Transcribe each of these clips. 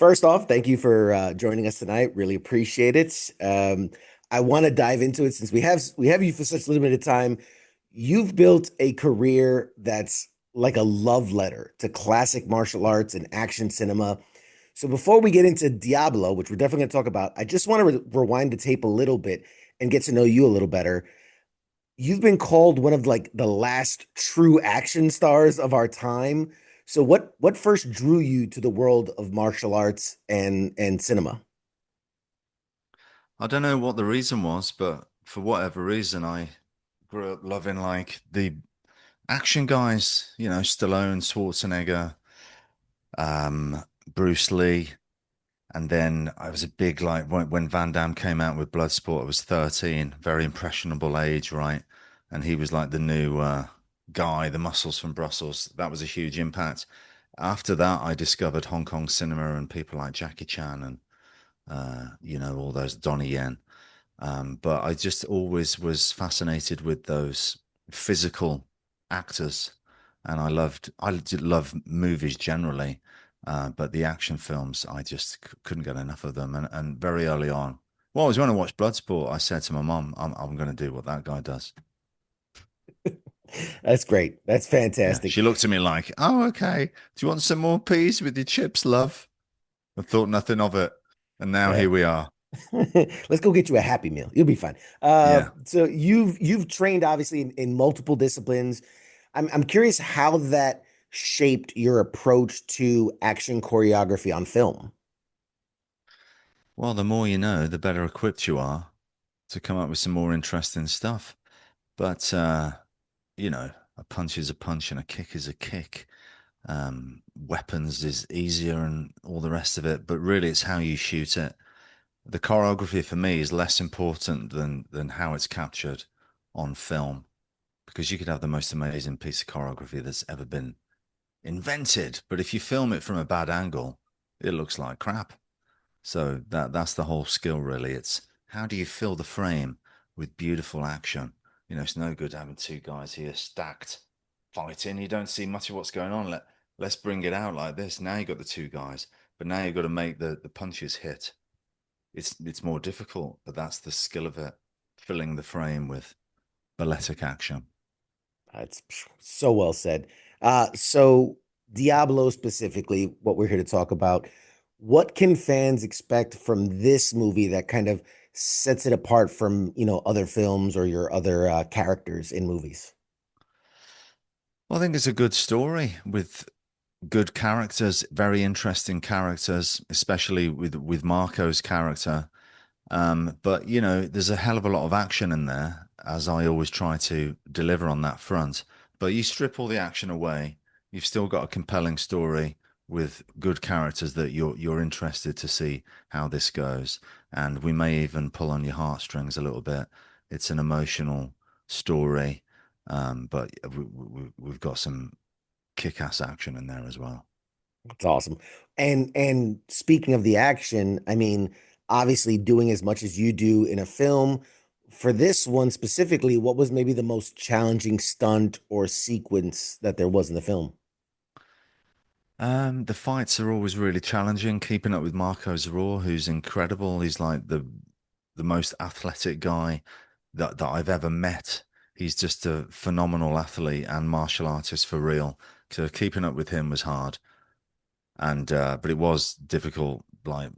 First off, thank you for joining us tonight. Really appreciate it. I want to dive into it since we have you for such a little bit of time. You've built a career that's like a love letter to classic martial arts and action cinema. So before we get into Diablo, which we're definitely going to talk about, I just want to rewind the tape a little bit and get to know you a little better. You've been called one of like the last true action stars of our time. So what first drew you to the world of martial arts and cinema? I don't know what the reason was, but for whatever reason, I grew up loving like the action guys, Stallone, Schwarzenegger, Bruce Lee. And then I was a big like when Van Damme came out with Bloodsport, I was 13, very impressionable age, right? And he was like the new guy, the muscles from Brussels. That was a huge impact. After that, I discovered Hong Kong cinema and people like Jackie Chan and all those Donnie Yen. But I just always was fascinated with those physical actors, and I did love movies generally, but the action films, I just couldn't get enough of them. And very early on, well, I was when I watched Bloodsport, I said to my mom, I'm going to do what that guy does." That's great. That's Yeah, fantastic. she looked at me like, "Oh, okay. Do you want some more peas with your chips, love?" I thought nothing of it, and now Yeah. here we are. Let's go get you a Happy Meal. You'll be fine. Yeah. So you've trained obviously in multiple disciplines. I'm curious how that shaped your approach to action choreography on film. Well, the more you know, the better equipped you are to come up with some more interesting stuff. But a punch is a punch and a kick is a kick. Weapons is easier and all the rest of it, but really it's how you shoot it. The choreography for me is less important than how it's captured on film, because you could have the most amazing piece of choreography that's ever been invented, but if you film it from a bad angle, it looks like crap. So that's the whole skill, really. It's how do you fill the frame with beautiful action? It's no good having two guys here stacked fighting. You don't see much of what's going on. Let's bring it out like this. Now you got the two guys, but now you've got to make the punches hit. It's more difficult, but that's the skill of it, filling the frame with balletic action. It's so well said. So Diablo specifically, what we're here to talk about, what can fans expect from this movie that kind of sets it apart from, other films or your other characters in movies? Well, I think it's a good story with good characters, very interesting characters, especially with Marco's character. But there's a hell of a lot of action in there, as I always try to deliver on that front. But you strip all the action away, you've still got a compelling story with good characters that you're interested to see how this goes. And we may even pull on your heartstrings a little bit. It's an emotional story, but we've got some kick-ass action in there as well. It's awesome. And speaking of the action, I mean, obviously doing as much as you do in a film, for this one specifically, what was maybe the most challenging stunt or sequence that there was in the film? The fights are always really challenging. Keeping up with Marco Raw, who's incredible. He's like the most athletic guy that I've ever met. He's just a phenomenal athlete and martial artist for real. So keeping up with him was hard, and but it was difficult. Like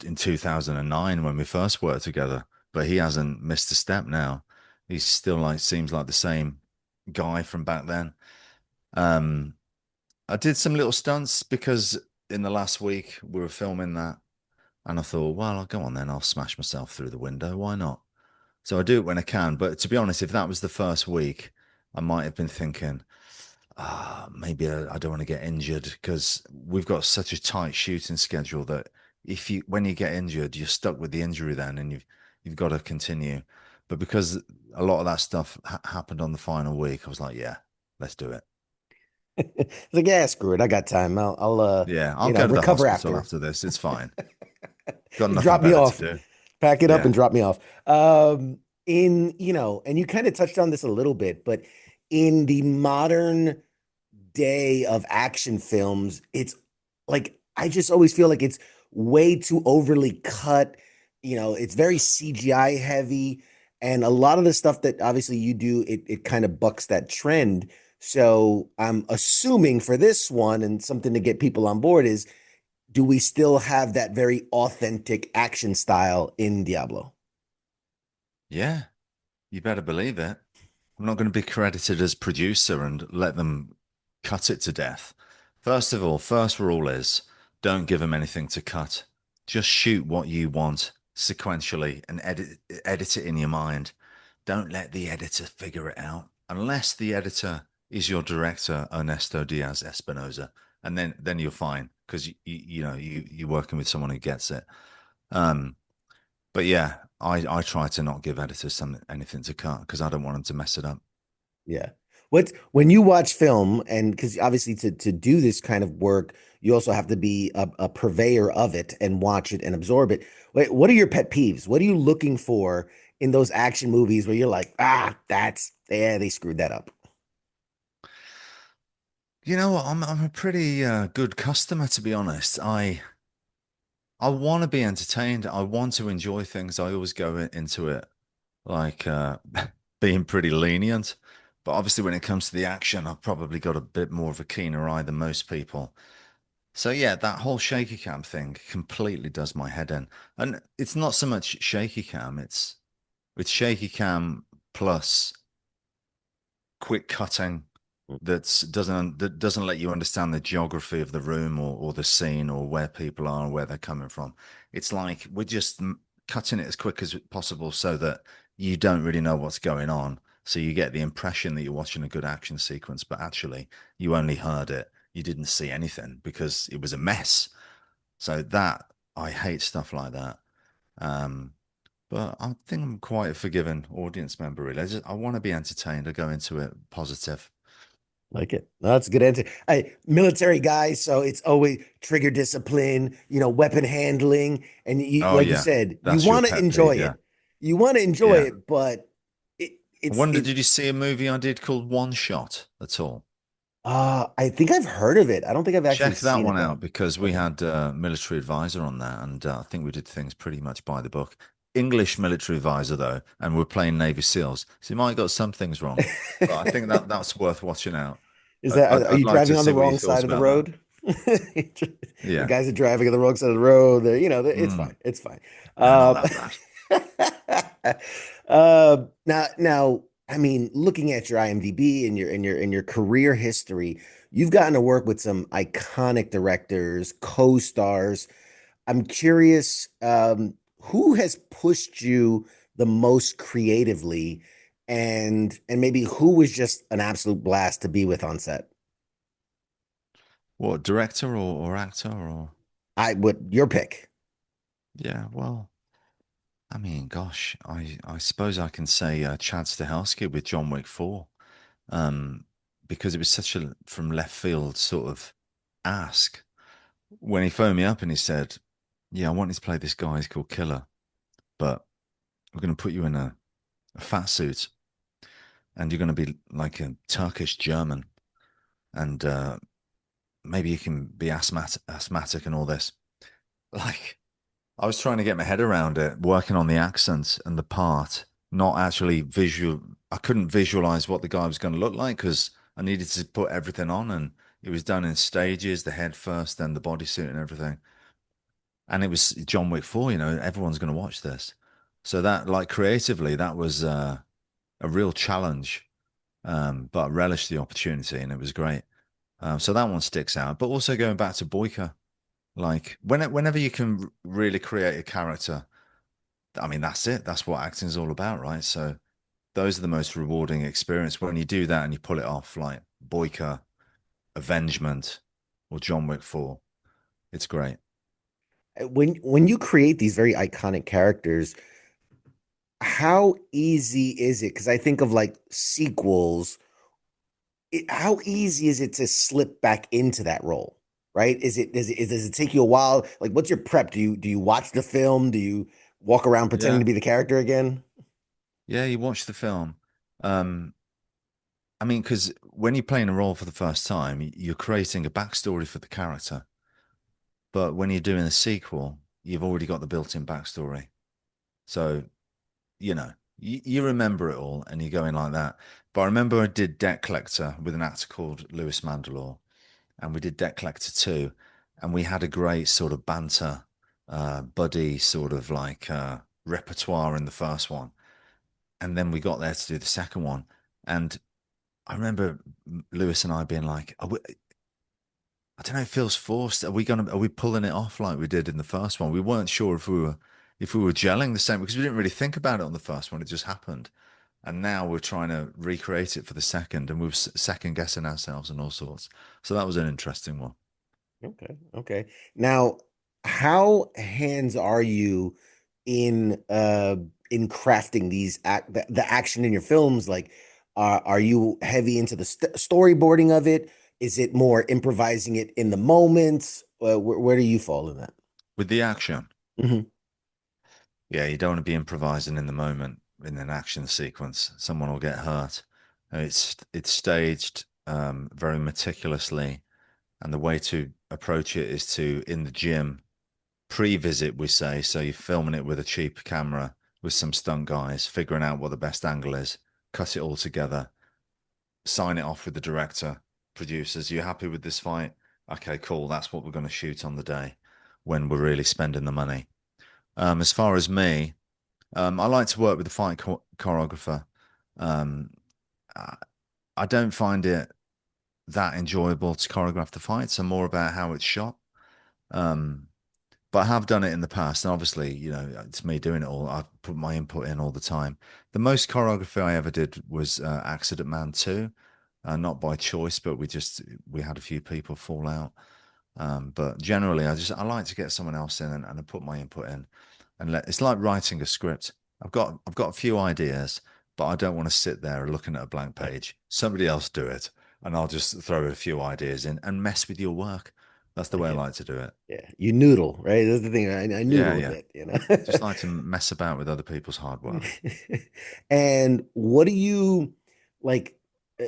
in 2009 when we first worked together, but he hasn't missed a step now. He's still like seems like the same guy from back then. Um, I did some little stunts because in the last week we were filming that, and I thought, well, I'll go on then. I'll smash myself through the window. Why not? So I do it when I can. But to be honest, if that was the first week, I might have been thinking, maybe I don't want to get injured because we've got such a tight shooting schedule that if you when you get injured, you're stuck with the injury then, and you've got to continue. But because a lot of that stuff happened on the final week, I was like, yeah, let's do it. It's like, yeah, screw it. I got time. I'll Yeah, I'll go to the recover hospital after. after this. It's fine. Got You nothing drop me better to off, do. pack it up and Yeah. drop me off. And you kind of touched on this a little bit, but in the modern day of action films, it's like I just always feel like it's way too overly cut. It's very CGI heavy. And a lot of the stuff that obviously you do, it kind of bucks that trend. So I'm assuming for this one and something to get people on board is, do we still have that very authentic action style in Diablo? Yeah, you better believe it. I'm not going to be credited as producer and let them cut it to death. First of all, first rule is don't give them anything to cut. Just shoot what you want sequentially and edit it in your mind. Don't let the editor figure it out unless the editor is your director, Ernesto Diaz Espinosa, and then you're fine because you're working with someone who gets it. Um, but yeah, I try to not give editors anything to cut because I don't want them to mess it up. Yeah. When you watch film, and because obviously to do this kind of work, you also have to be a purveyor of it and watch it and absorb it. What are your pet peeves? What are you looking for in those action movies where you're like, yeah, they screwed that up. You know what? I'm a pretty good customer, to be honest. I want to be entertained. I want to enjoy things. I always go into it like being pretty lenient. But obviously, when it comes to the action, I've probably got a bit more of a keener eye than most people. So yeah, that whole shaky cam thing completely does my head in. And it's not so much shaky cam, it's shaky cam plus quick cutting that doesn't let you understand the geography of the room or the scene or where people are and where they're coming from. It's like we're just cutting it as quick as possible so that you don't really know what's going on. So you get the impression that you're watching a good action sequence, but actually you only heard it. You didn't see anything because it was a mess. So that I hate stuff like that. Um, but I think I'm quite a forgiving audience member, really. I want to be entertained. I go into it positive. Like it. No, that's a good answer. Military guy, so it's always trigger discipline, weapon handling, and Oh like you yeah, said, you that's your want to pet enjoy peeve. Yeah, it. You want to enjoy yeah. it, but it, I it's wonder, it. did you see a movie I did called One Shot at all? I think I've heard of it. I don't think I've actually Check that seen it one though. out because we Okay. had a military advisor on that, and I think we did things pretty much by the book. English military advisor though, and we're playing Navy SEAls, so he might have got some things wrong, but I think that's worth watching out. Is that are I'd you like to driving on the see what he wrong thought side of the about that. road? The Yeah, guys are driving on the wrong side of the road. It's mm, fine. It's fine. no, not Um, that bad. now, I mean, looking at your IMDb and your career history, you've gotten to work with some iconic directors, co-stars. I'm curious, who has pushed you the most creatively, and maybe who was just an absolute blast to be with on set? What director or actor or I would your pick. yeah, well. I mean, gosh, I suppose I can say Chad Stahelski with John Wick 4, um, because it was such a from left field sort of ask. When he phoned me up and he said, "Yeah, I want you to play this guy. He's called Killer, but we're going to put you in a fat suit and you're going to be like a Turkish German and maybe you can be asthmatic and all this." Like, I was trying to get my head around it, working on the accent and the part, not actually visual. I couldn't visualize what the guy was going to look like because I needed to put everything on, and it was done in stages, the head first, then the bodysuit and everything. And it was John Wick 4, everyone's going to watch this. So that, like, creatively, that was a real challenge, but I relished the opportunity and it was great. So that one sticks out. But also going back to Boyka, like, whenever you can really create a character, I mean, that's it. That's what acting is all about, right? So those are the most rewarding experience when you do that and you pull it off, like Boyka, Avengement, or John Wick 4. It's great. When you create these very iconic characters, how easy is it? Because I think of like sequels. How easy is it to slip back into that role? Right? Does it take you a while? Like, what's your prep? Do you watch the film? Do you walk around pretending Yeah. to be the character again? Yeah, you watch the film. Um, I mean, because when you're playing a role for the first time, you're creating a backstory for the character. But when you're doing a sequel, you've already got the built-in backstory. So, you know, you remember it all and you're going like that. But I remember I did Debt Collector with an actor called Lewis Mandalore, and we did Debt Collector 2, and we had a great sort of banter, buddy sort of like repertoire in the first one. And then we got there to do the second one. And I remember Lewis and I being like, I don't know, it feels forced. Are we pulling it off like we did in the first one? We weren't sure if we were gelling the same because we didn't really think about it on the first one. It just happened. And now we're trying to recreate it for the second, and we're second guessing ourselves and all sorts. So that was an interesting one. Okay, okay. Now, how hands are you in crafting the action in your films? Like, are you heavy into the storyboarding of it? Is it more improvising it in the moment? Where do you fall in that? With the action, Hmm. yeah, you don't want to be improvising in the moment in an action sequence. Someone will get hurt. It's staged very meticulously, and the way to approach it is to in the gym pre-visit, we say. So you're filming it with a cheap camera with some stunt guys, figuring out what the best angle is, cut it all together, sign it off with the director, producers. You happy with this fight? Okay, cool. That's what we're going to shoot on the day when we're really spending the money. As far as me, I like to work with the fight choreographer. Um, I I don't find it that enjoyable to choreograph the fights. I'm more about how it's shot. Um, but I have done it in the past, and obviously, it's me doing it all. I put my input in all the time. The most choreography I ever did was Accident Man 2, not by choice, but we had a few people fall out. But generally, I like to get someone else in and I put my input in, and it's like writing a script. I've got a few ideas, but I don't want to sit there looking at a blank page. Somebody else do it, and I'll just throw a few ideas in and mess with your work. That's the I way I get it. like to do it. Yeah, you noodle, right? That's the thing. I Yeah, noodle a yeah. bit, you know. Just like to mess about with other people's hard work. And what do you like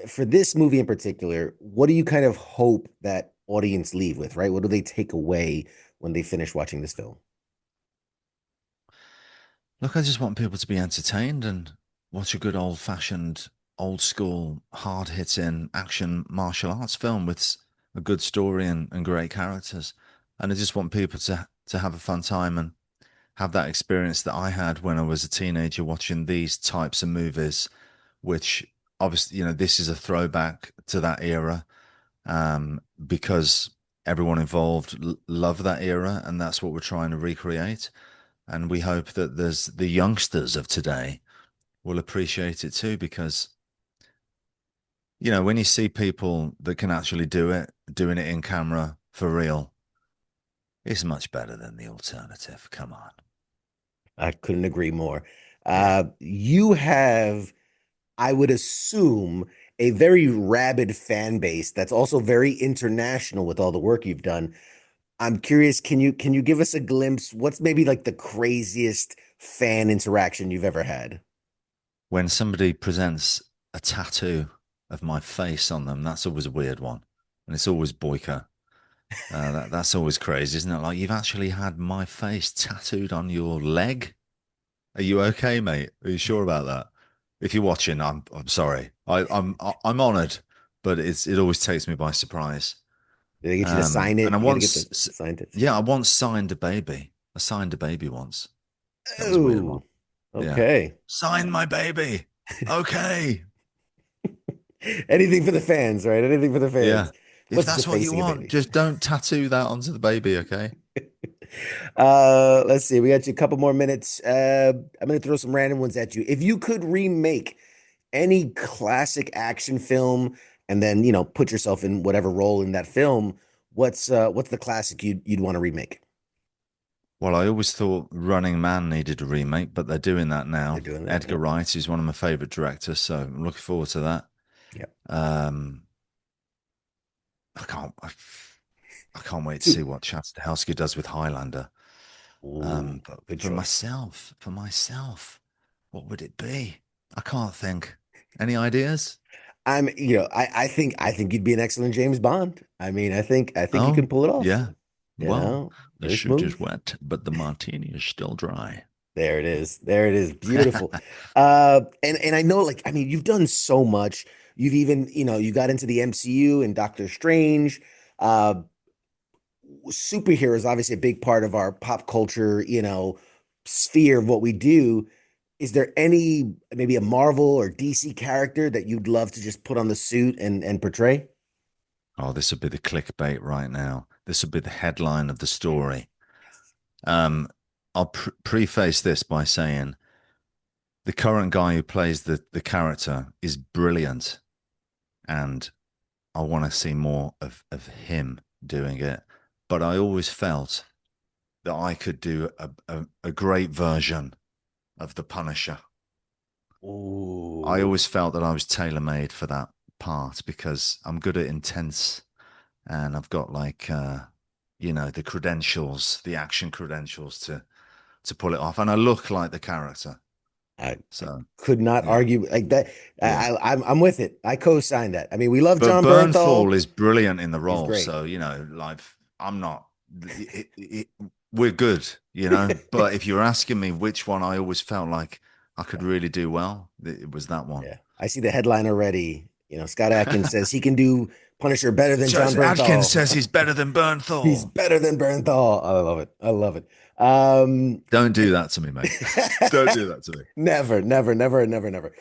for this movie in particular? What do you kind of hope that audience leave with, right? What do they take away when they finish watching this film? Look, I just want people to be entertained and watch a good old fashioned, old school, hard hitting action martial arts film with a good story and great characters. And I just want people to have a fun time and have that experience that I had when I was a teenager watching these types of movies, which obviously, this is a throwback to that era, because everyone involved loved that era, and that's what we're trying to recreate. And we hope that there's the youngsters of today will appreciate it too, because when you see people that can actually do it, doing it in camera for real, it's much better than the alternative. Come on. I couldn't agree more. Yeah. You have, I would assume, a very rabid fan base that's also very international with all the work you've done. I'm curious, can you give us a glimpse? What's maybe like the craziest fan interaction you've ever had? When somebody presents a tattoo of my face on them, that's always a weird one. And it's always Boyka. That's always crazy, isn't it? Like, you've actually had my face tattooed on your leg. Are you okay, mate? Are you sure about that? If you're watching, I'm sorry. I'm honoured, but it always takes me by surprise. Did they get you to sign And it? I You got to get once, the signed it. yeah, I once signed a baby. I signed a baby once. That was a weird one. Oh, Yeah, okay. sign my baby. Okay. Anything for the fans, right? Anything for the Yeah. fans. If What's that's what you defacing a want, baby? just don't tattoo that onto the baby, okay? Let's see. We got you a couple more minutes. I'm gonna throw some random ones at you. If you could remake any classic action film and then, put yourself in whatever role in that film, what's the classic you'd want to remake? Well, I always thought Running Man needed a remake, but they're doing that They're now. doing that. Edgar Yep. Wright is one of my favorite directors, so I'm looking forward to that. Yep. Um, I can't, I can't wait to Two. see what Chad Stahelski does with Highlander. Ooh, But good for choice. myself, what would it be? I can't think. Any ideas? I think you'd be an excellent James Bond. I mean, I think you Oh, can pull it off. yeah. Well, the very shoot is smooth. wet, but the martini is still dry. There it is. There it is. Beautiful. And I know, like, I mean, you've done so much. You've even, you got into the MCU and Doctor Strange. Uh, Superheroes obviously a big part of our pop culture, sphere of what we do. Is there any maybe a Marvel or DC character that you'd love to just put on the suit and portray? Oh, this would be the clickbait right now. This would be the headline of the story. Yes. I'll preface this by saying the current guy who plays the character is brilliant, and I want to see more of him doing it. But I always felt that I could do a great version of the Punisher. I Ooh, always felt that I was tailor made for that part because I'm good at intense and I've got like the credentials, the action credentials to pull it off, and I look like the character. I So could not yeah, argue like that. yeah. I'm with it. I co-sign that. I mean, we love But John Bernthal. Burnfall is brilliant in the He's role. great. So like I'm not. We're good, you know. But if you're asking me which one I always felt like I could really do well, it was that one. Yeah, I see the headline already. Scott Adkins says he can do Punisher better than John Adkins says Bernthal. he's better than He's Bernthal. better than Bernthal. I love it. I love it. Um, Don't do that to me, mate. Don't do that to me. Never, never, never, never, never.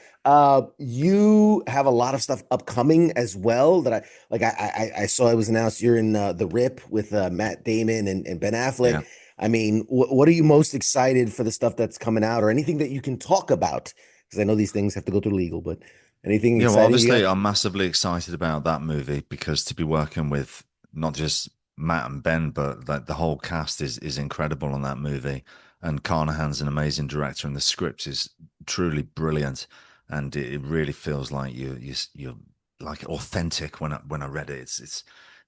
You have a lot of stuff upcoming as well that I like. I saw it was announced you're in the Rip with Matt Damon and Ben Yeah. Affleck. I mean, what are you most excited for the stuff that's coming out, or anything that you can talk about? Because I know these things have to go through legal, but anything Yeah, well, exciting you obviously, got? I'm massively excited about that movie because to be working with not just Matt and Ben, but like the whole cast is incredible on that movie. And Carnahan's an amazing director, and the script is truly brilliant. And it really feels like you're like authentic when I read it.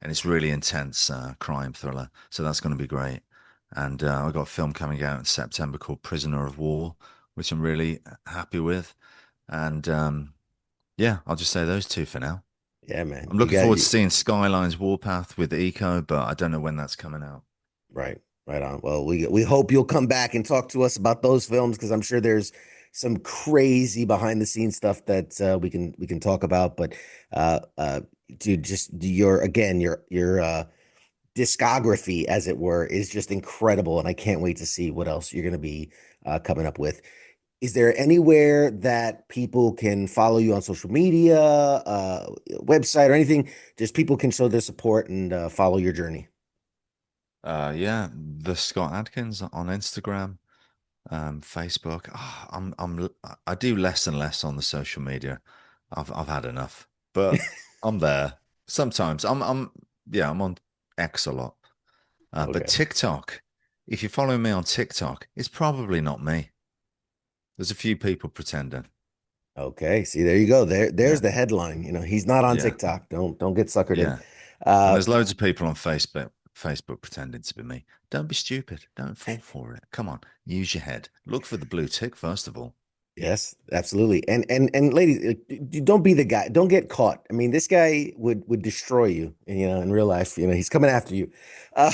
It's really intense crime thriller. So that's going to be great. And I got a film coming out in September called Prisoner of War, which I'm really happy with. And yeah, I'll just say those two for now. Yeah, man, I'm you looking got forward to seeing Skyline's Warpath with Eco, but I don't know when that's coming out. right, right on. Well, we hope you'll come back and talk to us about those films because I'm sure there's some crazy behind the scenes stuff that we can talk about. But dude, just your again your discography, as it were, is just incredible, and I can't wait to see what else you're going to be coming up with. Is there anywhere that people can follow you on social media, website, or anything? Just people can show their support and follow your journey. Yeah, the Scott Adkins on Instagram, Facebook. I do less and less on the social media. I've had enough, but I'm there sometimes. Yeah, I'm on X a lot. But Okay. TikTok, if you're following me on TikTok, it's probably not me. There's a few people pretending. Okay, see, there you go. There's Yeah, the headline. He's not on yeah, TikTok. Don't get suckered in. yeah. And Uh, there's loads of people on Facebook pretending to be me. Don't be stupid. Don't fall for it. Come on, use your head. Look for the blue tick first of all. yes, absolutely. And ladies, don't be the guy. Don't get caught. I mean, this guy would destroy you. In real life. He's coming after you. Uh,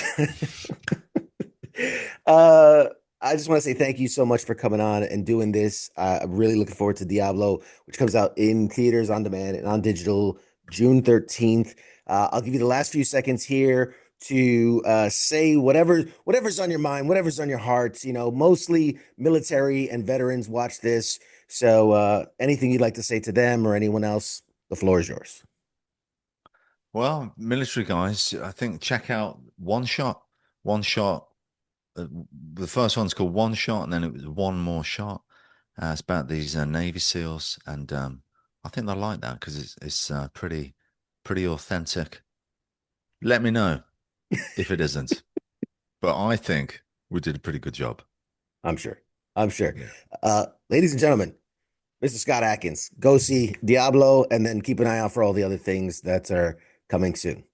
uh, I just want to say thank you so much for coming on and doing this. I'm really looking forward to Diablo, which comes out in theaters on demand and on digital June 13th. I'll give you the last few seconds here to say whatever's on your mind, whatever's on your heart. Mostly military and veterans watch this. So anything you'd like to say to them or anyone else, the floor is yours. Well, military guys, I think check out One Shot. One Shot. uh, the first one's called One Shot, and then it was One More Shot. It's about these Navy SEALs, and I think they'll like that because it's pretty authentic. Let me know if it isn't, but I think we did a pretty good job. I'm sure. I'm sure. Yeah. Ladies and gentlemen, Mr. Scott Atkins, go see Diablo and then keep an eye out for all the other things that are coming soon.